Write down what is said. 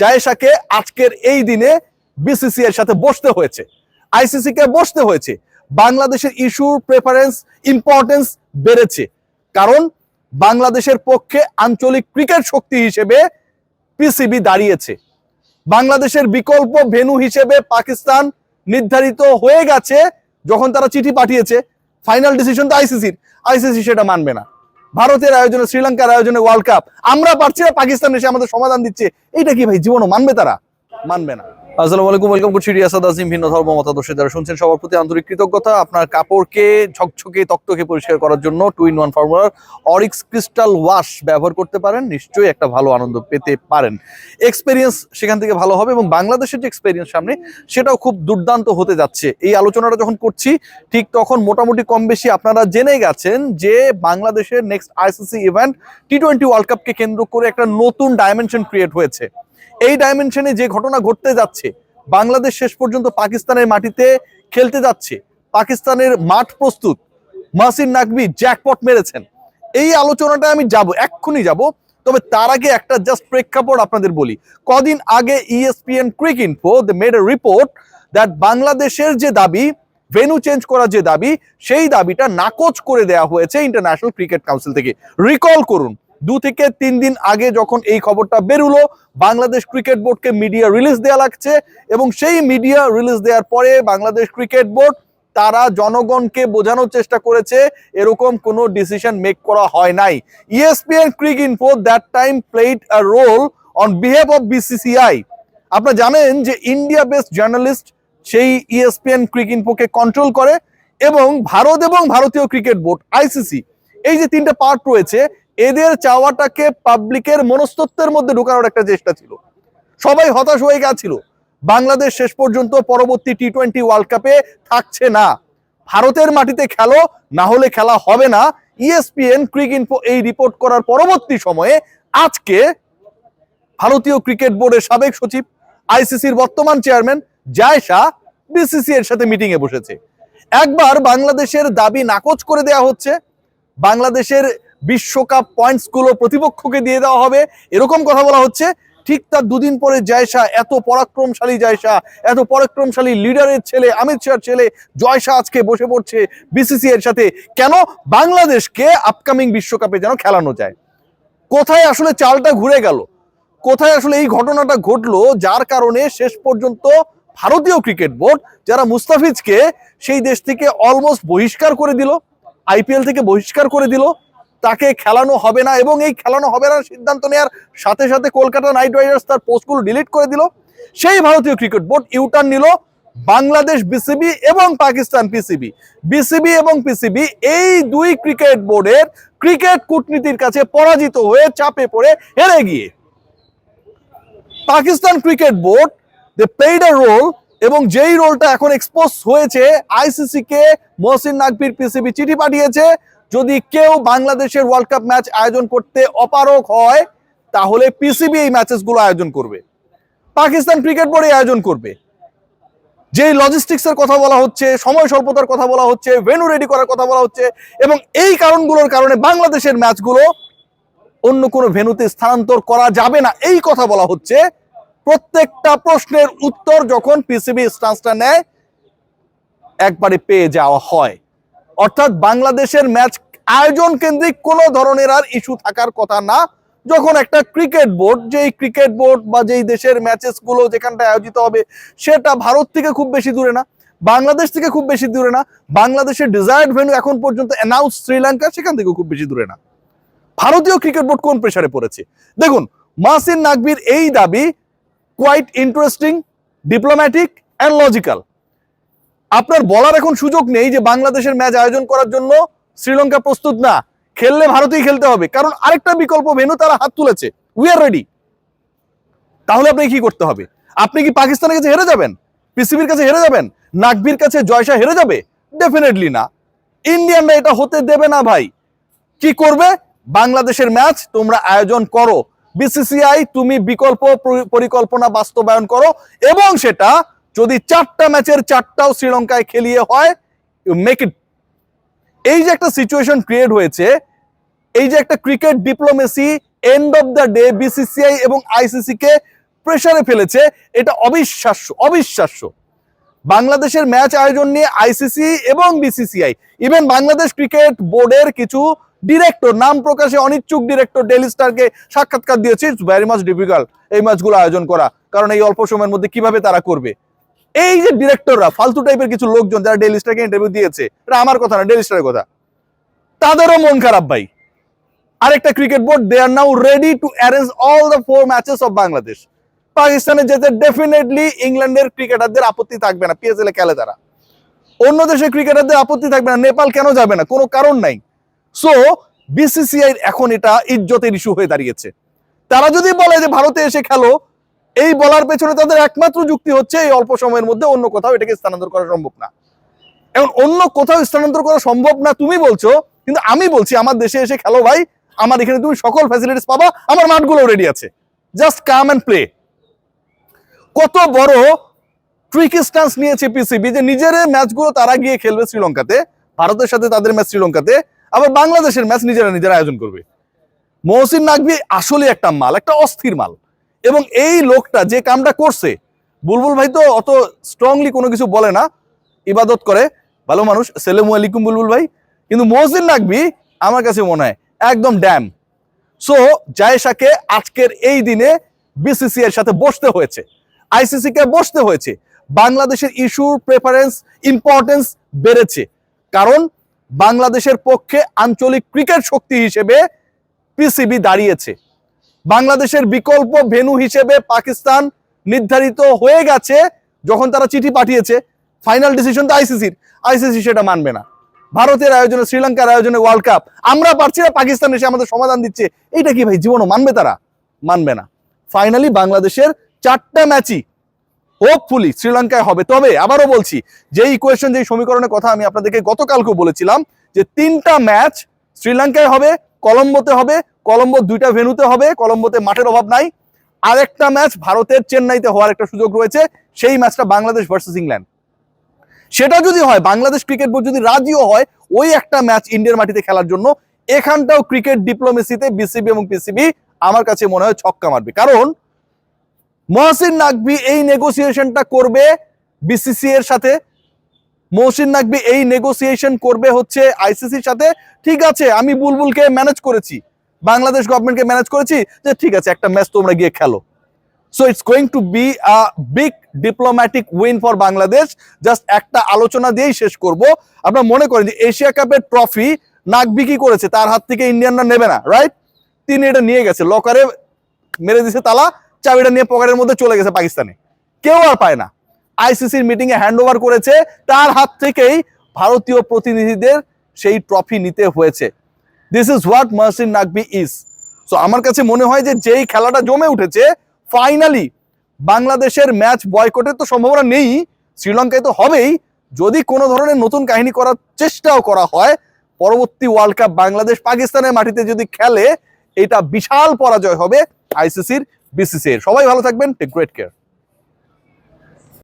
জায়েশাকে আজকের এই দিনে বিসিসি এর সাথে বসতে হয়েছে, আইসিসি কে বসতে হয়েছে। বাংলাদেশের ইস্যুর প্রেফারেন্স ইম্পর্টেন্স বেড়েছে, কারণ বাংলাদেশের পক্ষে আঞ্চলিক ক্রিকেট শক্তি হিসেবে পিসিবি দাঁড়িয়েছে। বাংলাদেশের বিকল্প ভেন্যু হিসেবে পাকিস্তান নির্ধারিত হয়ে গেছে। যখন তারা চিঠি পাঠিয়েছে, ফাইনাল ডিসিশন তো আইসিসির, আইসিসি সেটা মানবে না। ভারতের আয়োজনে, শ্রীলঙ্কার আয়োজনে ওয়ার্ল্ড কাপ আমরা পারছি না, পাকিস্তান এসে আমাদের সমাধান দিচ্ছে, এইটা কি ভাই জীবনও মানবে? তারা মানবে না। আসসালামু আলাইকুম, ওয়েলকাম করছি রিয়াসাদ আজিম। ভিন্ন ধর্ম মতাদর্শে যারা শুনছেন সবার প্রতি আন্তরিক কৃতজ্ঞতা। আপনার কাপড়কে ঝকঝকে তকতকে পরিষ্কার করার জন্য 2-in-1 ফর্মুলার অরিক্স ক্রিস্টাল ওয়াশ ব্যবহার করতে পারেন, নিশ্চয়ই একটা ভালো আনন্দ পেতে পারেন। এক্সপেরিয়েন্স সেখান থেকে ভালো হবে এবং বাংলাদেশের যে এক্সপেরিয়েন্স সামনে সেটাও খুব দুর্দান্ত হতে যাচ্ছে। এই আলোচনাটা যখন করছি ঠিক তখন মোটামুটি কম বেশি আপনারা জেনে গেছেন যে বাংলাদেশের নেক্সট আইসিসি ইভেন্ট টি-20 ওয়ার্ল্ড কাপকে কেন্দ্র করে একটা নতুন ডাইমেনশন ক্রিয়েট হয়েছে। এই ডাইমেনশনে যে ঘটনা ঘটতে যাচ্ছে, বাংলাদেশ শেষ পর্যন্ত পাকিস্তানের মাটিতে খেলতে যাচ্ছে, পাকিস্তানের মাঠ প্রস্তুত, মাসির নাকবি জ্যাকপট মেরেছেন। এই আলোচনাটা আমি এক্ষুনি যাব, তবে তার আগে একটা জাস্ট প্রেক্ষাপট আপনাদের বলি। কদিন আগে ESPN Cricinfo they made a report that বাংলাদেশের যে দাবি, ভেন্যু চেঞ্জ করার যে দাবি, সেই দাবিটা নাকচ করে দেওয়া হয়েছে ইন্টারন্যাশনাল ক্রিকেট কাউন্সিল থেকে। রিকল করুন, 2 থেকে 3 দিন আগে যখন এই খবরটা বেরুলো, বাংলাদেশ ক্রিকেট বোর্ডকে মিডিয়া রিলিজ দেওয়া লাগছে এবং সেই মিডিয়া রিলিজ দেওয়ার পরে বাংলাদেশ ক্রিকেট বোর্ড তারা জনগণকে বোঝানোর চেষ্টা করেছে এরকম কোনো ডিসিশন মেক করা হয় নাই। ESPN Cricinfo that time played a role on behalf of BCCI। আপনারা জানেন যে ইন্ডিয়া বেসড জার্নালিস্ট সেই ESPN ক্রিকইনফোকে কন্ট্রোল করে এবং ভারত এবং ভারতীয় ক্রিকেট বোর্ড ICC, এই যে 3টা পার্ট রয়েছে, এদের চাওয়াটাকে পাবলিকের মনস্তত্ত্বের মধ্যে ঢোকানোর একটা চেষ্টা ছিল। সবাই হতাশ হয়ে গেছিল, বাংলাদেশ শেষ পর্যন্ত পরবর্তী টি-20 ওয়ার্ল্ড কাপে থাকছে না। ভারতের মাটিতে খেলো, না হলে খেলা হবে না। ESPN ক্রিকইনফো এই রিপোর্ট করার পরবর্তী সময়ে আজকে ভারতীয় ক্রিকেট বোর্ডের সাবেক সচিব, ICCর বর্তমান চেয়ারম্যান জায়েশা BCCI এর সাথে মিটিং এ বসেছে। একবার বাংলাদেশের দাবি নাকচ করে দেওয়া হচ্ছে, বাংলাদেশের বিশ্বকাপ পয়েন্টস গুলো প্রতিপক্ষকে দিয়ে দেওয়া হবে, এরকম কথা বলা হচ্ছে। ঠিক তার 2 দিন পরে জায়েশা, এত পরাক্রমশালী জায়েশা, এত পরাক্রমশালী লিডারের ছেলে, অমিত শাহর ছেলে জয়শা আজকে বসে পড়ছে BCCI এর সাথে, কেন বাংলাদেশকে আপকামিং বিশ্বকাপে যেন খেলানো যায়। কোথায় আসলে চালটা ঘুরে গেল, কোথায় আসলে এই ঘটনাটা ঘটলো যার কারণে শেষ পর্যন্ত ভারতীয় ক্রিকেট বোর্ড, যারা মুস্তাফিজকে সেই দেশ থেকে অলমোস্ট বহিষ্কার করে দিল, IPL থেকে বহিষ্কার করে দিল, তাকে খেলানো হবে না এবং এই খেলানো হবে না সিদ্ধান্ত নেওয়ার সাথে সাথে কলকাতা নাইট রাইডার্স তার পোস্টগুলো ডিলিট করে দিল। সেই ভারতীয় ক্রিকেট বোর্ড ইউটার্ন নিল, বাংলাদেশ BCB এবং পাকিস্তান BCB এবং PCB এই 2 ক্রিকেট বোর্ডের ক্রিকেট কূটনীতির কাছে পরাজিত হয়ে চাপে পড়ে হেরে গিয়ে Pakistan cricket board they played a role, এবং যেই রোলটা এখন এক্সপোজ হয়েছে, ICC কে মহসিন নাকভির PCB চিঠি পাঠিয়েছে, যদি কেউ বাংলাদেশের ওয়ার্ল্ড কাপ ম্যাচ আয়োজন করতে অপারগ হয় তাহলে PCB এই ম্যাচেস গুলো আয়োজন করবে, পাকিস্তান ক্রিকেট বোর্ড আয়োজন করবে। যেই লজিস্টিক্সের কথা বলা হচ্ছে, সময় স্বল্পতার কথা বলা হচ্ছে, ভেন্যু রেডি করার কথা বলা হচ্ছে, এবং এই কারণগুলোর কারণে বাংলাদেশের ম্যাচগুলো অন্য কোনো ভেন্যুতে স্থানান্তর করা যাবে না, এই কথা বলা হচ্ছে। প্রত্যেকটা প্রশ্নের উত্তর যখন PCB স্ট্যান্সটা নেয় একবারে পেয়ে যাওয়া হয়। অর্থাৎ বাংলাদেশের ম্যাচ আয়োজন কেন্দ্রিক কোনো ধরনের আর ইস্যু থাকার কথা না, যখন একটা ক্রিকেট বোর্ড, যেই ক্রিকেট বোর্ড বা যেই দেশের ম্যাচেস গুলো যেখানটায় আয়োজিত হবে সেটা ভারত থেকে খুব বেশি দূরে না, বাংলাদেশ থেকে খুব বেশি দূরে না, বাংলাদেশের ডিজায়ার্ড ভেন্যু এখন পর্যন্ত অ্যানাউন্স শ্রীলঙ্কা, সেখান থেকেও খুব বেশি দূরে না। ভারতীয় ক্রিকেট বোর্ড কোন প্রেসারে পড়েছে দেখুন। মাসির নাকভির এই দাবি quite interesting, diplomatic and logical. আপনার বলার এখন সুযোগ নেই যে বাংলাদেশের ম্যাচ আয়োজন করার জন্য শ্রীলঙ্কা প্রস্তুত না, খেললে ভারতেই খেলতে হবে, কারণ আরেকটা বিকল্প ভেন্যু তারা হাত তুলেছে, উই আর রেডি। তাহলে আপনি কি করতে হবে? আপনি কি পাকিস্তানের কাছে হেরে যাবেন? PCBর কাছে হেরে যাবেন? নাকভির কাছে জয়শা হেরে যাবে? ডেফিনেটলি না। ইন্ডিয়ানরা এটা হতে দেবে না ভাই। কি করবে? বাংলাদেশের ম্যাচ তোমরা আয়োজন করো, BCCI তুমি বিকল্প পরিকল্পনা বাস্তবায়ন করো, এবং সেটা যদি 4টা ম্যাচের 4টাও শ্রীলঙ্কায় খেলিয়ে হয়, ইউ মেক ইট। এই যে একটা সিচুয়েশন ক্রিয়েট হয়েছে, এই যে একটা cricket diplomacy, end of the day BCCI এবং ICC কে প্রেসারে ফেলেছে, এটা অবিশ্বাস্য অবিশ্বাস্য। বাংলাদেশের ম্যাচ আয়োজন নিয়ে আইসিসি এবং বিসিসিআই, ইভেন বাংলাদেশ ক্রিকেট বোর্ডের কিছু ডিরেক্টর, নাম প্রকাশে অনিচ্ছুক ডিরেক্টর ডেইলি স্টারকে সাক্ষাৎকার দিয়েছে, ইটস ভেরি মাচ ডিফিকাল্ট এই ম্যাচগুলো আয়োজন করা, কারণ এই অল্প সময়ের মধ্যে কিভাবে তারা করবে। এই যে ডিরেক্টররা, ফালতু টাইপের কিছু লোকজন যারা ডেইলি স্টারকে ইন্টারভিউ দিয়েছে, এটা আমার কথা না, ডেইলি স্টারের কথা, তাদেরও মন খারাপ ভাই। আরেকটা cricket board, they are now ready to arrange all the 4 matches of Bangladesh. পাকিস্তানে যেতে ডেফিনেটলি ইংল্যান্ডের ক্রিকেটারদের আপত্তি থাকবে না, পিএসএল এ খেলে তারা। অন্য দেশের ক্রিকেটারদের আপত্তি থাকবে না, নেপাল কেন যাবে না, কোনো কারণ নাই। সো বিসিসিআই এখন এটা ইজ্জতের ইস্যু হয়ে দাঁড়িয়েছে। তারা যদি বলে যে ভারতে এসে খেলো, এই বলার পেছনে তাদের একমাত্র যুক্তি হচ্ছে এই অল্প সময়ের মধ্যে অন্য কোথাও এটাকে স্থানান্তর করা সম্ভব না। এখন অন্য কোথাও স্থানান্তর করা সম্ভব না তুমি বলছো, কিন্তু আমি বলছি আমার দেশে এসে খেলো ভাই, আমার এখানে তুমি সকল ফ্যাসিলিটিস পাবা, আমার মাঠগুলো রেডি আছে, জাস্ট কাম অ্যান্ড প্লে। কত বড় ট্রিকি স্ট্যান্স নিয়েছে পিসিবি যে নিজের ম্যাচগুলো তারা গিয়ে খেলবে শ্রীলঙ্কাতে, ভারতের সাথে তাদের ম্যাচ শ্রীলঙ্কাতে, আবার বাংলাদেশের ম্যাচ নিজেরা আয়োজন করবে। মহসিন নাকভি আসলে একটা মাল, একটা অস্থির মাল। এবং এই লোকটা যে কামটা করছে, বুলবুল ভাই তো অত স্ট্রংলি কোনো কিছু বলে না, ইবাদত করে, ভালো মানুষ, আসসালামু আলাইকুম বুলবুল ভাই, কিন্তু মহসিন নাকভি আমার কাছে মনে হয় একদম ড্যাম। সো জায়েশাকে আজকের এই দিনে বিসিসি এর সাথে বসতে হয়েছে, আইসিসি কে বসতে হয়েছে। বাংলাদেশের ইস্যুর প্রেফারেন্স, ইম্পর্টেন্স বেড়েছে, কারণ বাংলাদেশের পক্ষে আঞ্চলিক ক্রিকেট শক্তি হিসেবে পিসিবি দাঁড়িয়েছে। বাংলাদেশের বিকল্প ভেন্যু হিসেবে পাকিস্তান নির্ধারিত হয়ে গেছে, যখন তারা চিঠি পাঠিয়েছে। ফাইনাল ডিসিশন তো আইসিসির, আইসিসি সেটা মানবে না। ভারতের আয়োজনে, শ্রীলঙ্কার আয়োজনে ওয়ার্ল্ড কাপ আমরা পারছি না, পাকিস্তান এসে আমাদের সমাধান দিচ্ছে, এইটা কি ভাই জীবনও মানবে তারা? মানবে না। ফাইনালি বাংলাদেশের 4টা ম্যাচই হোপফুলি শ্রীলঙ্কায় হবে। তবে আবারও বলছি, যে ইকুয়েশন, যে সমীকরণের কথা আমি আপনাদেরকে গতকালকেও বলেছিলাম, যে 3টা ম্যাচ শ্রীলঙ্কায় হবে, কলম্বোতে হবে, কলম্বো 2টা ভেন্যুতে হবে, কলম্বোতে মাঠের অভাব নাই। আরেকটা ম্যাচ ভারতের চেন্নাইতে হওয়ার একটা সুযোগ রয়েছে, সেই ম্যাচটা বাংলাদেশ ভার্সেস ইংল্যান্ড। সেটা যদি হয়, বাংলাদেশ ক্রিকেট বোর্ড যদি রাজিও হয় ওই একটা ম্যাচ ইন্ডিয়ার মাটিতে খেলার জন্য, এখানটাও ক্রিকেট ডিপ্লোমেসিতে বিসিবি এবং পিসিবি আমার কাছে মনে হয় ছক্কা মারবে। কারণ মহসিন নাকভি এই নেগোসিয়েশনটা করবে বিসিসি এর সাথে, মহসিন নাকভি এই নেগোসিয়েশন করবে হচ্ছে আইসিসির সাথে। ঠিক আছে, আমি বুলবুলকে ম্যানেজ করেছি, বাংলাদেশ গভর্নমেন্টকে ম্যানেজ করেছি, যে ঠিক আছে একটা ম্যাচ তোমরা গিয়ে খেলো। So it's going to be a big diplomatic win for Bangladesh. Just একটা আলোচনা দিয়েই শেষ করব। আপনারা মনে করেন যে এশিয়া কাপের ট্রফি নাকভি কি করেছে, তার হাত থেকে ইন্ডিয়ানরা নেবে না, রাইট? তিনি এটা নিয়ে গেছে, লকারে মেরে দিছে তালা, চাবিটা নিয়ে পকেটের মধ্যে চলে গেছে পাকিস্তানে, কেউ আর পায় না। আইসিসির মিটিং এ হ্যান্ড ওভার করেছে, তার হাত থেকেই ভারতীয় প্রতিনিধিদের সেই ট্রফি নিতে হয়েছে। This is what Mohsin Naqvi is. So আমার কাছে মনে হয় যে যেই খেলাটা জমে উঠেছে, ফাইনালি বাংলাদেশের ম্যাচ বয়কটের তো সম্ভাবনা নেই, শ্রীলঙ্কায় তো হবেই। যদি কোনো ধরনের নতুন কাহিনী করার চেষ্টাও করা হয়, পরবর্তী ওয়ার্ল্ড কাপ বাংলাদেশ পাকিস্তানের মাটিতে যদি খেলে, এটা বিশাল পরাজয় হবে আইসিসির, বিসিসিআই। সবাই ভালো থাকবেন, টেক গ্রেট কেয়ার।